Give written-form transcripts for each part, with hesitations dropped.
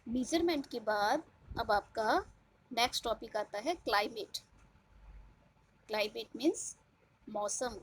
Measurement के बाद अब आपका नेक्स्ट टॉपिक आता है क्लाइमेट। क्लाइमेट मीन्स मौसम।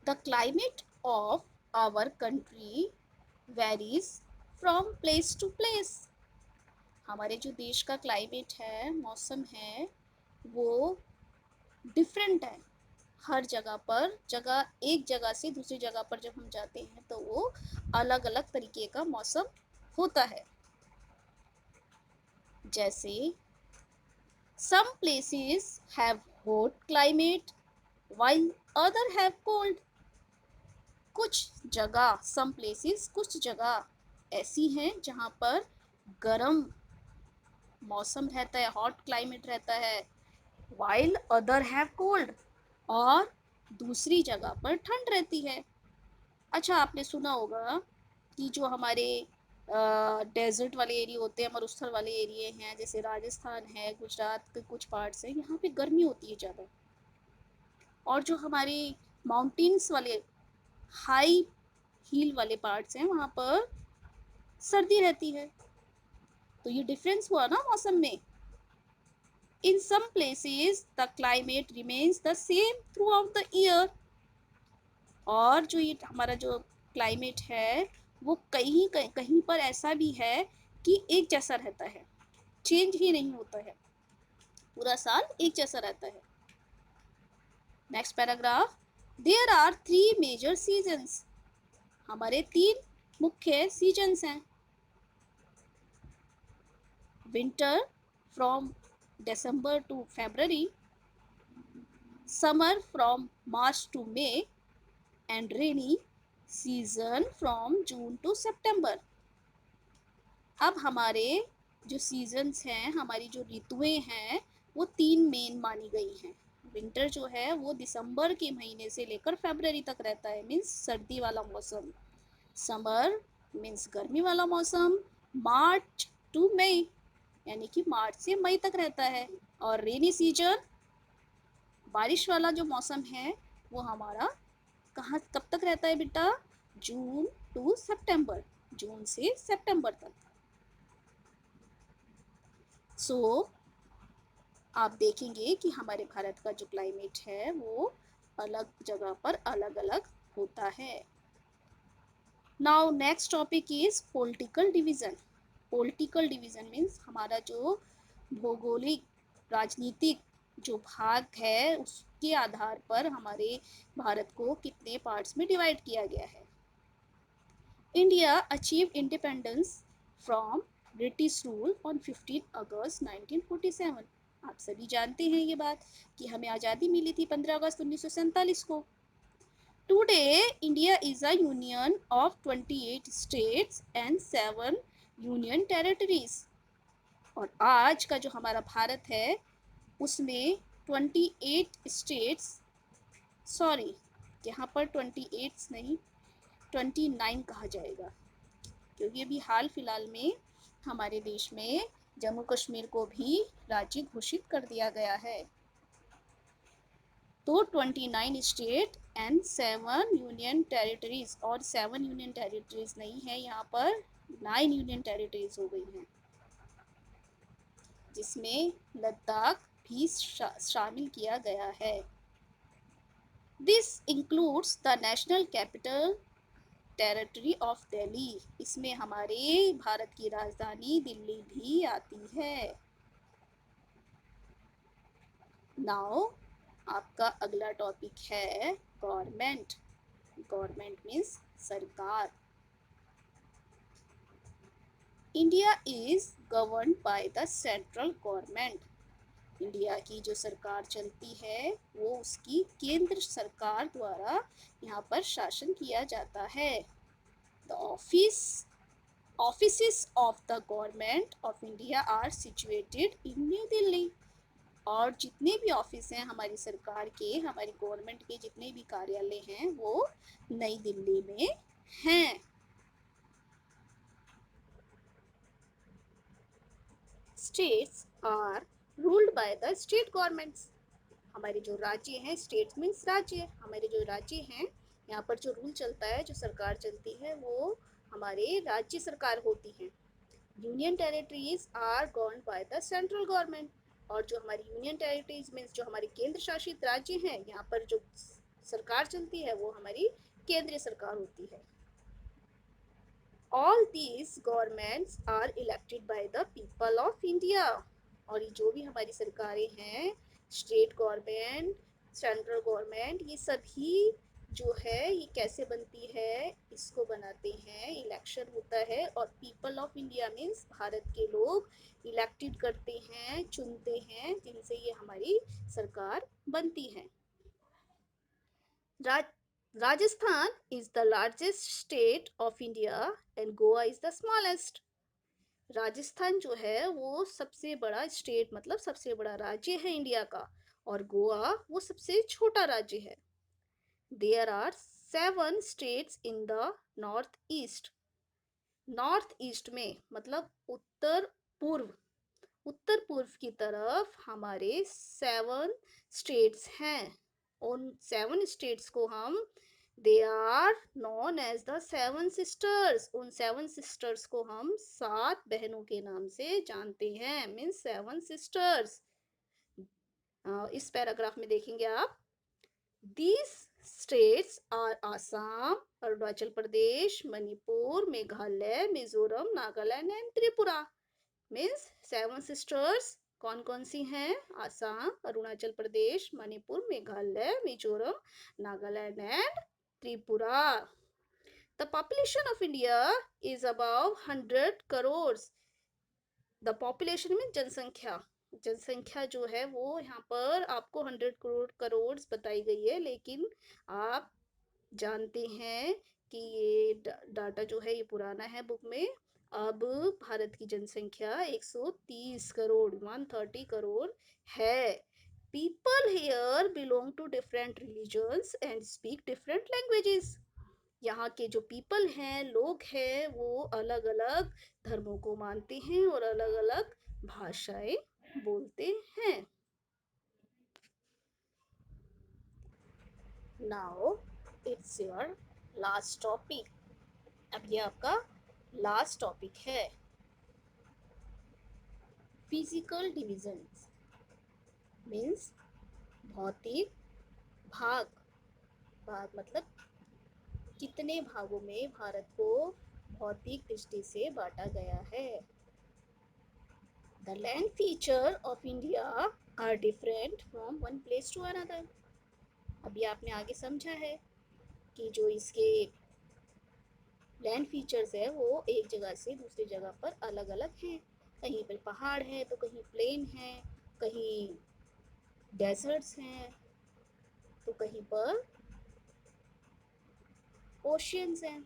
The climate of our country varies from place to place. हमारे जो देश का क्लाइमेट है, मौसम है, वो डिफरेंट है हर जगह पर। एक जगह से दूसरी जगह पर जब हम जाते हैं तो वो अलग अलग तरीके का मौसम होता है। जैसे some places have hot climate while other have cold। कुछ जगह ऐसी हैं जहाँ पर गर्म मौसम रहता है, हॉट क्लाइमेट रहता है, while other have cold, और दूसरी जगह पर ठंड रहती है। अच्छा, आपने सुना होगा कि जो हमारे डेजर्ट वाले एरिया होते हैं, मरुस्थल वाले एरिया हैं, जैसे राजस्थान है, गुजरात के कुछ पार्ट्स हैं, यहाँ पे गर्मी होती है ज़्यादा। और जो हमारे माउंटेन्स वाले हाई हील वाले पार्ट्स हैं, वहाँ पर सर्दी रहती है। तो ये डिफरेंस हुआ ना मौसम में। In some places the climate remains the same throughout the year. और जो ये हमारा जो क्लाइमेट है वो कहीं कहीं कहीं पर ऐसा भी है कि एक जैसा रहता है, चेंज ही नहीं होता है, पूरा साल एक जैसा रहता है। Next paragraph. There are 3 major seasons. हमारे 3 मुख्य सीजन्स हैं। Winter from December to February, summer from March to May, and rainy season from June to September. अब हमारे जो सीजन्स हैं, हमारी जो ऋतुएं हैं, वो 3 मेन मानी गई हैं। विंटर जो है वो दिसंबर के महीने से लेकर फरवरी तक रहता है, मीन्स सर्दी वाला मौसम। समर मीन्स गर्मी वाला मौसम, मार्च टू मई, यानी कि मार्च से मई तक रहता है। और रेनी सीजन, बारिश वाला जो मौसम है, वो हमारा कब तक रहता है बेटा? जून टू सितंबर, जून से सितंबर तक। सो आप देखेंगे कि हमारे भारत का जो क्लाइमेट है वो अलग जगह पर अलग अलग होता है। Now next topic is political division. Political division means हमारा जो भौगोलिक राजनीतिक जो भाग है उसके आधार पर हमारे भारत को कितने पार्ट्स में डिवाइड किया गया है। India achieve independence from British rule on 15 अगस्त 1947। आप सभी जानते हैं ये बात कि हमें आज़ादी मिली थी 15 अगस्त 1947 को। Today India is a union of 28 states and 7 union territories. और आज का जो हमारा भारत है उसमें 28 स्टेट्स, सॉरी यहाँ पर 28 नहीं 29 कहा जाएगा, क्योंकि अभी हाल फिलहाल में हमारे देश में जम्मू कश्मीर को भी राज्य घोषित कर दिया गया है। तो 29 स्टेट एंड 7 यूनियन टेरिटरीज, और 7 यूनियन टेरिटरीज नहीं है यहाँ पर, 9 यूनियन टेरिटरीज हो गई हैं, जिसमें लद्दाख भी शामिल किया गया है। This includes the national capital territory of Delhi. इसमें हमारे भारत की राजधानी दिल्ली भी आती है। नाउ आपका अगला टॉपिक है गवर्नमेंट। गवर्नमेंट मीन्स सरकार। India is governed bye the central government. India की जो सरकार चलती है वो उसकी केंद्र सरकार द्वारा यहाँ पर शासन किया जाता है। The offices of the government of India are situated in New Delhi. और जितने भी ऑफिस हैं हमारी सरकार के, हमारी गवर्नमेंट के जितने भी कार्यालय हैं वो नई दिल्ली में हैं। States are ruled by the state governments. हमारे जो राज्य हैं, स्टेट्स मीन्स राज्य, हमारे जो राज्य हैं यहाँ पर जो रूल चलता है, जो सरकार चलती है वो हमारे राज्य सरकार होती हैं। Union territories are govern by the central government, और जो हमारी यूनियन टेरिटरीज मीन्स जो हमारे केंद्र शासित राज्य हैं, यहाँ पर जो सरकार चलती है वो हमारी केंद्रीय सरकार होती है। All these governments are elected by the people of India, और ये जो भी हमारी सरकारें हैं, स्टेट गवर्नमेंट, सेंट्रल गवर्नमेंट, ये सभी जो है ये कैसे बनती है, इसको बनाते हैं, इलेक्शन होता है, और people of India means Bharat के लोग इलेक्टेड करते हैं, चुनते हैं, जिनसे ये हमारी सरकार बनती है। Rajasthan is the largest state of India and Goa is the smallest. Rajasthan जो है वो सबसे बड़ा स्टेट मतलब सबसे बड़ा राज्य है इंडिया का, और गोवा वो सबसे छोटा राज्य है। There are 7 states in the north east. North east में मतलब उत्तर पूर्व की तरफ हमारे 7 स्टेट्स हैं। उन 7 स्टेट्स को हम they are known as the 7 sisters, उन 7 सिस्टर्स को हम 7 बहनों के नाम से जानते हैं, मीन्स 7 सिस्टर्स। इस पैराग्राफ में देखेंगे आप, these states are Assam, Arunachal Pradesh, Manipur, Meghalaya, Mizoram, Nagaland and Tripura. Means 7 sisters कौन कौन सी हैं? Assam, Arunachal Pradesh, Manipur, Meghalaya, Mizoram, Nagaland and Tripura. The population of India is about 100 crore. The population में जनसंख्या, जनसंख्या जो है वो यहाँ पर आपको 100 करोड़ बताई गई है, लेकिन आप जानते हैं कि ये डाटा जो है ये पुराना है बुक में। अब भारत की जनसंख्या 130 करोड़ 130 करोड़ है। People here belong to different religions and speak different languages. यहाँ के जो पीपल हैं, लोग हैं, वो अलग अलग धर्मों को मानते हैं और अलग अलग भाषाएं बोलते हैं। Now it's your last topic. अब ये आपका लास्ट टॉपिक है, फिजिकल डिवीजन मीन्स भौतिक भाग। भाग मतलब कितने भागों में भारत को भौतिक दृष्टि से बांटा गया है। The land feature of India are different from one place to another. अभी आपने आगे समझा है कि जो इसके लैंड फीचर्स है वो एक जगह से दूसरी जगह पर अलग अलग हैं। कहीं पर पहाड़ है तो कहीं प्लेन है, कहीं डेजर्ट्स हैं तो कहीं पर ओशियंस हैं।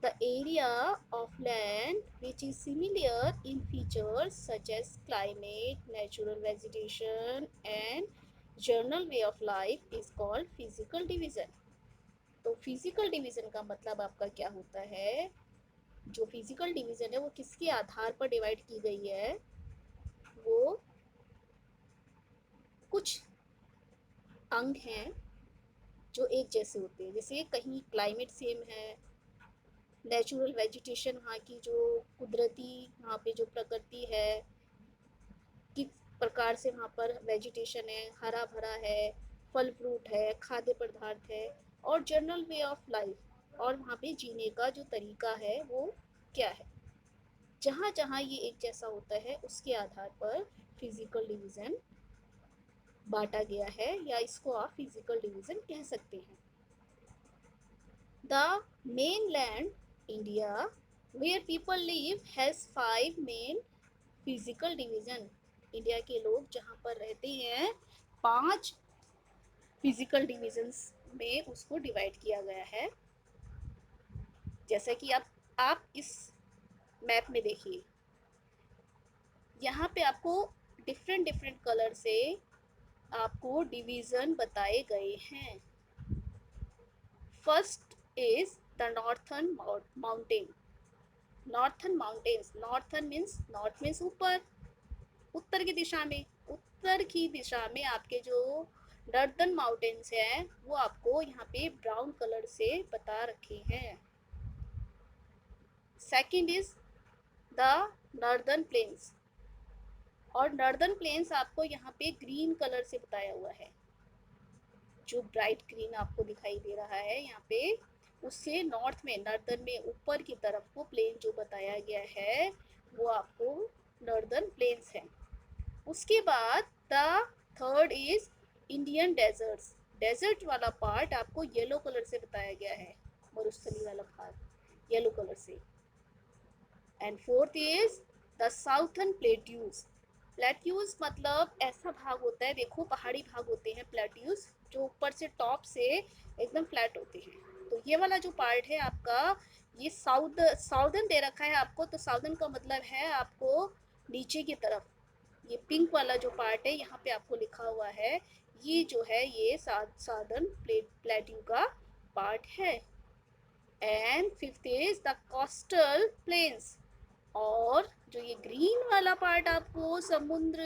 The area of land which is similar in features such as climate, natural vegetation and general way of life is called physical division. तो फिजिकल डिवीजन का मतलब आपका क्या होता है? जो फिजिकल डिवीजन है वो किसके आधार पर डिवाइड की गई है? वो कुछ अंग हैं जो एक जैसे होते हैं, जैसे कहीं क्लाइमेट सेम है, नेचुरल वेजिटेशन वहाँ की जो कुदरती वहाँ पे जो प्रकृति है, किस प्रकार से वहाँ पर वेजिटेशन है, हरा भरा है, फल फ्रूट है, खाद्य पदार्थ है, और जनरल वे ऑफ लाइफ और वहाँ पे जीने का जो तरीका है वो क्या है। जहाँ जहाँ ये एक जैसा होता है उसके आधार पर फिजिकल डिवीजन बांटा गया है, या इसको आप फिजिकल डिवीजन कह सकते हैं। The mainland India where people live has 5 main physical division. India के लोग जहाँ पर रहते हैं 5 फिजिकल डिविजन्स में उसको डिवाइड किया गया है। जैसा कि आप इस मैप में देखिए, यहाँ पे आपको डिफरेंट डिफरेंट कलर से आपको डिवीजन बताए गए हैं। First is the northern mountain. Northern mountains, northern means ऊपर, उत्तर की दिशा में, उत्तर की दिशा में आपके जो नॉर्दर्न माउंटेन्स हैं वो आपको यहाँ पे ब्राउन कलर से बता रखे हैं। Second is the northern plains, और नॉर्दर्न प्लेन्स आपको यहाँ पे ग्रीन कलर से बताया हुआ है, जो ब्राइट ग्रीन आपको दिखाई दे रहा है यहाँ पे, उससे नॉर्थ में, नॉर्दर्न में ऊपर की तरफ को प्लेन जो बताया गया है वो आपको नॉर्दर्न प्लेन्स है। उसके बाद the third is Indian deserts, desert वाला पार्ट आपको येलो कलर से बताया गया है, मरुस्थली वाला पार्ट येलो कलर से। And fourth is the southern plateaus, plateaus मतलब ऐसा भाग होता है, देखो पहाड़ी भाग होते हैं प्लेट्यूज, जो ऊपर से टॉप से एकदम फ्लैट होते हैं। तो ये वाला जो पार्ट है आपका, ये साउदर्न दे रखा है आपको, तो साउदर्न का मतलब है आपको नीचे की तरफ, ये पिंक वाला जो पार्ट है यहाँ पे आपको लिखा हुआ है, ये जो है ये साउदर्न प्लेट्यू का पार्ट है। And fifth is the coastal planes, और जो ये ग्रीन वाला पार्ट आपको समुद्र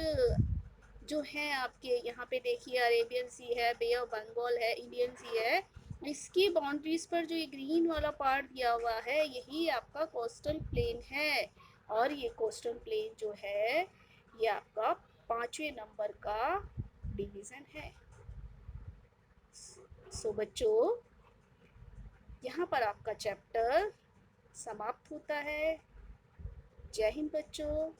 जो है आपके यहाँ पे देखिए, अरेबियन सी है, बे ऑफ बंगाल है, इंडियन सी है, इसकी बाउंड्रीज पर जो ये ग्रीन वाला पार्ट दिया हुआ है यही आपका कोस्टल प्लेन है। और ये कोस्टल प्लेन जो है ये आपका 5वें नंबर का डिवीजन है। सो बच्चों, यहाँ पर आपका चैप्टर समाप्त होता है। जय हिंद बच्चों।